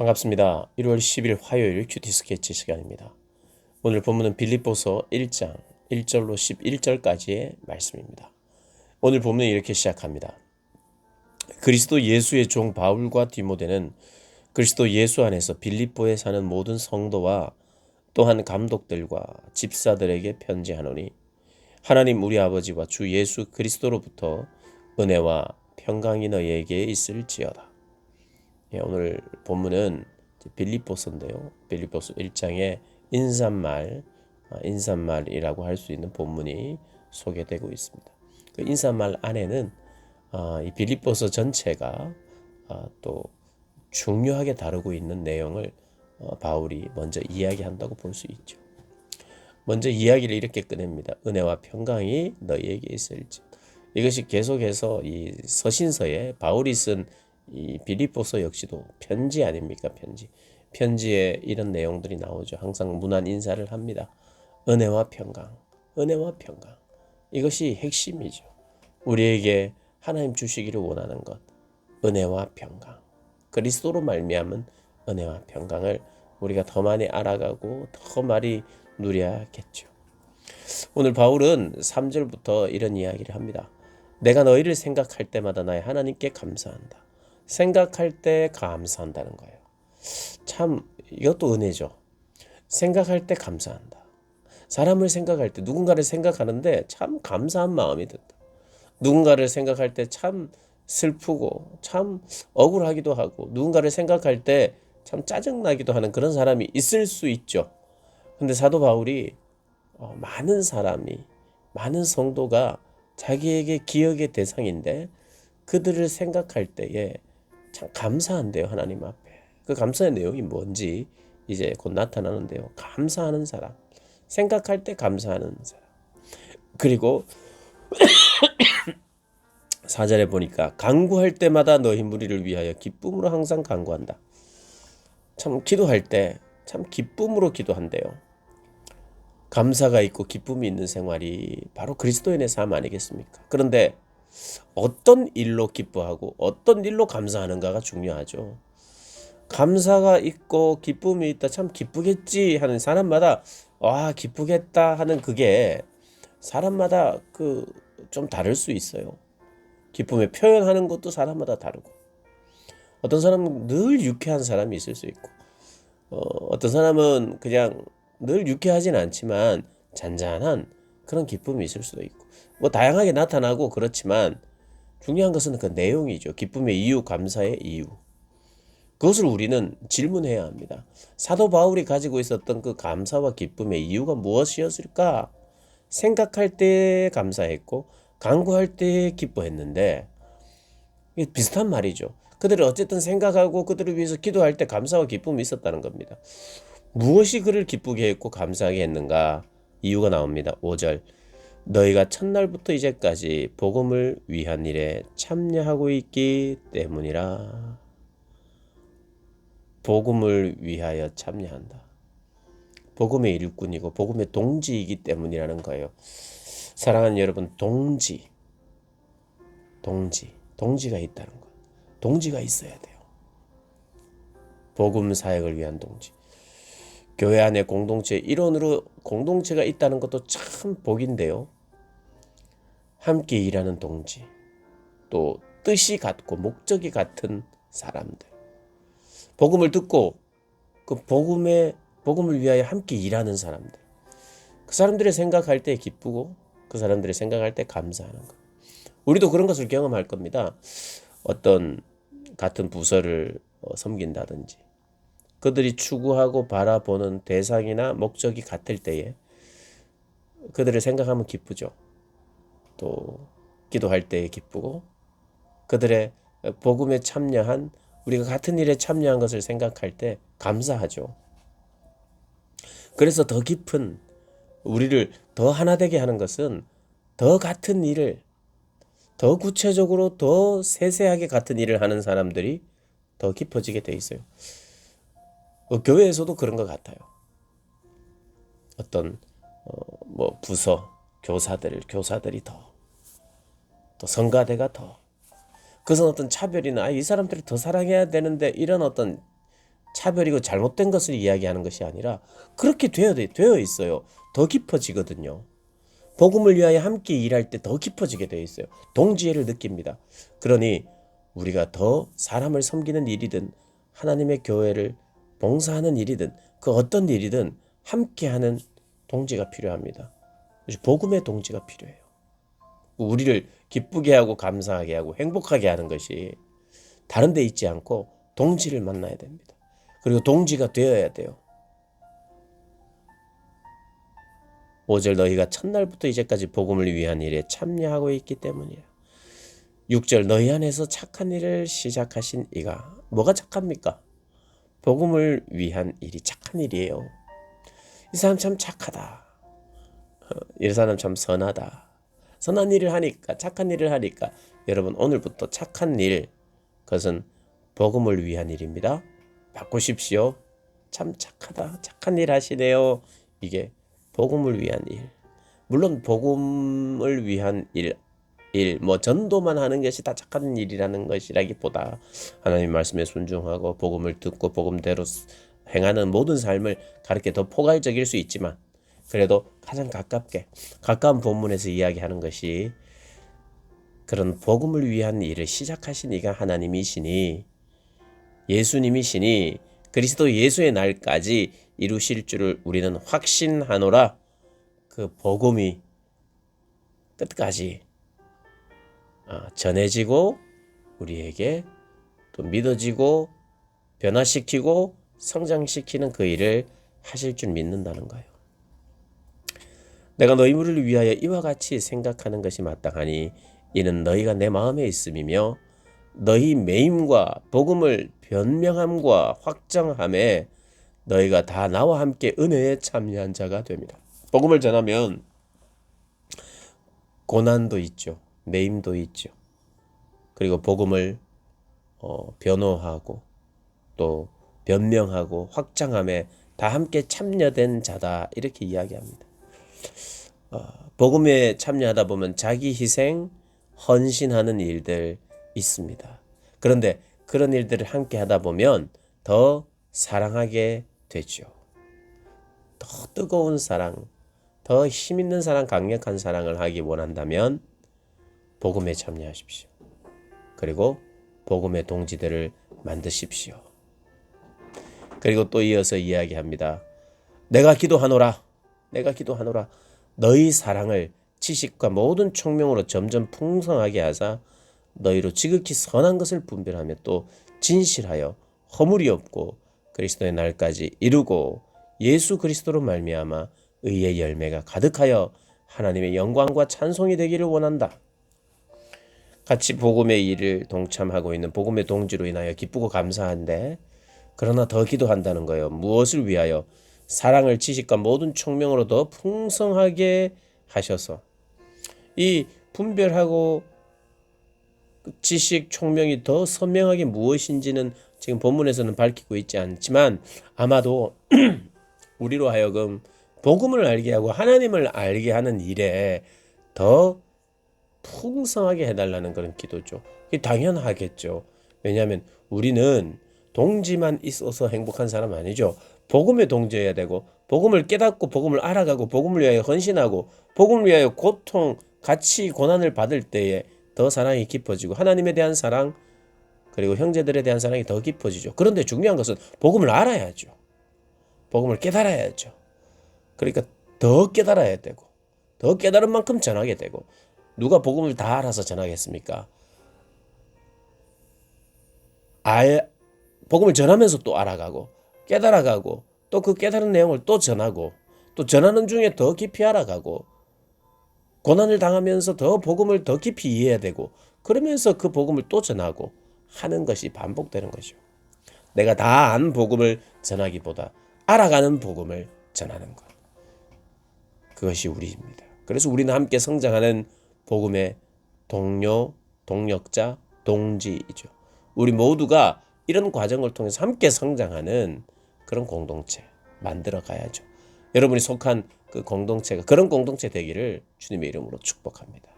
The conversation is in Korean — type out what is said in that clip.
반갑습니다. 1월 10일 화요일 큐티 스케치 시간입니다. 오늘 본문은 빌립보서 1장 1절로 11절까지의 말씀입니다. 오늘 본문은 이렇게 시작합니다. 그리스도 예수의 종 바울과 디모데는 그리스도 예수 안에서 빌립보에 사는 모든 성도와 또한 감독들과 집사들에게 편지하노니 하나님 우리 아버지와 주 예수 그리스도로부터 은혜와 평강이 너희에게 있을지어다. 오늘 본문은 빌립보서인데요. 빌립보서 1장의 인사말이라고 할 수 있는 본문이 소개되고 있습니다. 그 인사말 안에는 이 빌립보서 전체가 또 중요하게 다루고 있는 내용을 바울이 먼저 이야기한다고 볼 수 있죠. 먼저 이야기를 이렇게 꺼냅니다. 은혜와 평강이 너희에게 있을지. 이것이 계속해서 이 서신서에 바울이 쓴 이 빌립보서 역시도 편지 아닙니까? 편지에 이런 내용들이 나오죠. 항상 문안 인사를 합니다. 은혜와 평강, 은혜와 평강. 이것이 핵심이죠. 우리에게 하나님 주시기를 원하는 것, 은혜와 평강. 그리스도로 말미암은 은혜와 평강을 우리가 더 많이 알아가고 더 많이 누려야겠죠. 오늘 바울은 3절부터 이런 이야기를 합니다. 내가 너희를 생각할 때마다 나의 하나님께 감사한다. 생각할 때 감사한다는 거예요. 참 이것도 은혜죠. 생각할 때 감사한다. 사람을 생각할 때 누군가를 생각하는데 참 감사한 마음이 든다. 누군가를 생각할 때 참 슬프고 참 억울하기도 하고 누군가를 생각할 때 참 짜증나기도 하는 그런 사람이 있을 수 있죠. 근데 사도 바울이 많은 성도가 자기에게 기억의 대상인데 그들을 생각할 때에 참 감사한데요. 하나님 앞에. 그 감사의 내용이 뭔지 이제 곧 나타나는데요. 감사하는 사람. 생각할 때 감사하는 사람. 그리고 4절에 보니까 간구할 때마다 너희 무리를 위하여 기쁨으로 항상 간구한다. 참 기도할 때 참 기쁨으로 기도한대요. 감사가 있고 기쁨이 있는 생활이 바로 그리스도인의 삶 아니겠습니까? 그런데 어떤 일로 기뻐하고 어떤 일로 감사하는가가 중요하죠. 감사가 있고 기쁨이 있다. 참 기쁘겠지 하는 사람마다 기쁘겠다 하는 그게 사람마다 좀 다를 수 있어요. 기쁨을 표현하는 것도 사람마다 다르고 어떤 사람은 늘 유쾌한 사람이 있을 수 있고 어떤 사람은 그냥 늘 유쾌하진 않지만 잔잔한 그런 기쁨이 있을 수도 있고 다양하게 나타나고 그렇지만 중요한 것은 그 내용이죠. 기쁨의 이유, 감사의 이유. 그것을 우리는 질문해야 합니다. 사도 바울이 가지고 있었던 그 감사와 기쁨의 이유가 무엇이었을까? 생각할 때 감사했고 간구할 때 기뻐했는데 이게 비슷한 말이죠. 그들을 어쨌든 생각하고 그들을 위해서 기도할 때 감사와 기쁨이 있었다는 겁니다. 무엇이 그를 기쁘게 했고 감사하게 했는가? 이유가 나옵니다. 5절. 너희가 첫날부터 이제까지 복음을 위한 일에 참여하고 있기 때문이라. 복음을 위하여 참여한다. 복음의 일꾼이고 복음의 동지이기 때문이라는 거예요. 사랑하는 여러분, 동지가 있다는 것. 동지가 있어야 돼요. 복음 사역을 위한 동지. 교회 안에 공동체 일원으로 공동체가 있다는 것도 참 복인데요. 함께 일하는 동지, 또 뜻이 같고 목적이 같은 사람들. 복음을 듣고 그 복음을 위하여 함께 일하는 사람들. 그 사람들의 생각할 때 기쁘고 그 사람들의 생각할 때 감사하는 것. 우리도 그런 것을 경험할 겁니다. 어떤 같은 부서를 섬긴다든지 그들이 추구하고 바라보는 대상이나 목적이 같을 때에 그들을 생각하면 기쁘죠. 또 기도할 때에 기쁘고 그들의 복음에 참여한 우리가 같은 일에 참여한 것을 생각할 때 감사하죠. 그래서 더 깊은 우리를 더 하나 되게 하는 것은 더 같은 일을 더 구체적으로 더 세세하게 같은 일을 하는 사람들이 더 깊어지게 돼 있어요. 교회에서도 그런 것 같아요. 어떤 부서 교사들이 또 성가대가 더 그것은 어떤 차별이나 이 사람들을 더 사랑해야 되는데 이런 어떤 차별이고 잘못된 것을 이야기하는 것이 아니라 그렇게 되어 있어요. 더 깊어지거든요. 복음을 위하여 함께 일할 때 더 깊어지게 되어 있어요. 동지애를 느낍니다. 그러니 우리가 더 사람을 섬기는 일이든 하나님의 교회를 봉사하는 일이든 그 어떤 일이든 함께하는 동지가 필요합니다. 복음의 동지가 필요해요. 우리를 기쁘게 하고 감사하게 하고 행복하게 하는 것이 다른 데 있지 않고 동지를 만나야 됩니다. 그리고 동지가 되어야 돼요. 5절 너희가 첫날부터 이제까지 복음을 위한 일에 참여하고 있기 때문이야. 6절 너희 안에서 착한 일을 시작하신 이가 뭐가 착합니까? 복음을 위한 일이 착한 일이에요. 이 사람 참 착하다. 이 사람 참 선하다. 선한 일을 하니까 착한 일을 하니까 여러분 오늘부터 착한 일 그것은 복음을 위한 일입니다. 바꾸십시오. 참 착하다. 착한 일 하시네요. 이게 복음을 위한 일. 물론 복음을 위한 일, 뭐 전도만 하는 것이 다 착한 일이라는 것이라기보다 하나님 말씀에 순종하고 복음을 듣고 복음대로 행하는 모든 삶을 가르쳐 더 포괄적일 수 있지만 그래도 가장 가까운 본문에서 이야기하는 것이 그런 복음을 위한 일을 시작하신 이가 하나님이시니 예수님이시니 그리스도 예수의 날까지 이루실 줄을 우리는 확신하노라. 그 복음이 끝까지 전해지고 우리에게 또 믿어지고 변화시키고 성장시키는 그 일을 하실 줄 믿는다는 거예요. 내가 너희를 위하여 이와 같이 생각하는 것이 마땅하니 이는 너희가 내 마음에 있음이며 너희 매임과 복음을 변명함과 확정함에 너희가 다 나와 함께 은혜에 참여한 자가 됩니다. 복음을 전하면 고난도 있죠. 매임도 있죠. 그리고 복음을 변호하고 또 변명하고 확장함에 다 함께 참여된 자다 이렇게 이야기합니다. 복음에 참여하다 보면 자기 희생, 헌신하는 일들 있습니다. 그런데 그런 일들을 함께 하다 보면 더 사랑하게 되죠. 더 뜨거운 사랑, 더 힘있는 사랑, 강력한 사랑을 하기 원한다면 복음에 참여하십시오. 그리고 복음의 동지들을 만드십시오. 그리고 또 이어서 이야기합니다. 내가 기도하노라. 너희 사랑을 지식과 모든 총명으로 점점 풍성하게 하사 너희로 지극히 선한 것을 분별하며 또 진실하여 허물이 없고 그리스도의 날까지 이루고 예수 그리스도로 말미암아 의의 열매가 가득하여 하나님의 영광과 찬송이 되기를 원한다. 같이 복음의 일을 동참하고 있는 복음의 동지로 인하여 기쁘고 감사한데 그러나 더 기도한다는 거예요. 무엇을 위하여? 사랑을 지식과 모든 총명으로 더 풍성하게 하셔서 이 분별하고 지식 총명이 더 선명하게 무엇인지는 지금 본문에서는 밝히고 있지 않지만 아마도 우리로 하여금 복음을 알게 하고 하나님을 알게 하는 일에 더 풍성하게 해달라는 그런 기도죠. 이게 당연하겠죠. 왜냐하면 우리는 동지만 있어서 행복한 사람 아니죠. 복음에 동지해야 되고 복음을 깨닫고 복음을 알아가고 복음을 위하여 헌신하고 복음을 위하여 고통, 같이 고난을 받을 때에 더 사랑이 깊어지고 하나님에 대한 사랑 그리고 형제들에 대한 사랑이 더 깊어지죠. 그런데 중요한 것은 복음을 알아야죠. 복음을 깨달아야죠. 그러니까 더 깨달아야 되고 더 깨달은 만큼 전하게 되고 누가 복음을 다 알아서 전하겠습니까? 복음을 전하면서 또 알아가고 깨달아가고 또 그 깨달은 내용을 또 전하고 또 전하는 중에 더 깊이 알아가고 고난을 당하면서 더 복음을 더 깊이 이해해야 되고 그러면서 그 복음을 또 전하고 하는 것이 반복되는 거죠. 내가 다 아는 복음을 전하기보다 알아가는 복음을 전하는 것. 그것이 우리입니다. 그래서 우리는 함께 성장하는 복음의 동료, 동력자, 동지이죠. 우리 모두가 이런 과정을 통해서 함께 성장하는 그런 공동체 만들어 가야죠. 여러분이 속한 그 공동체가 그런 공동체 되기를 주님의 이름으로 축복합니다.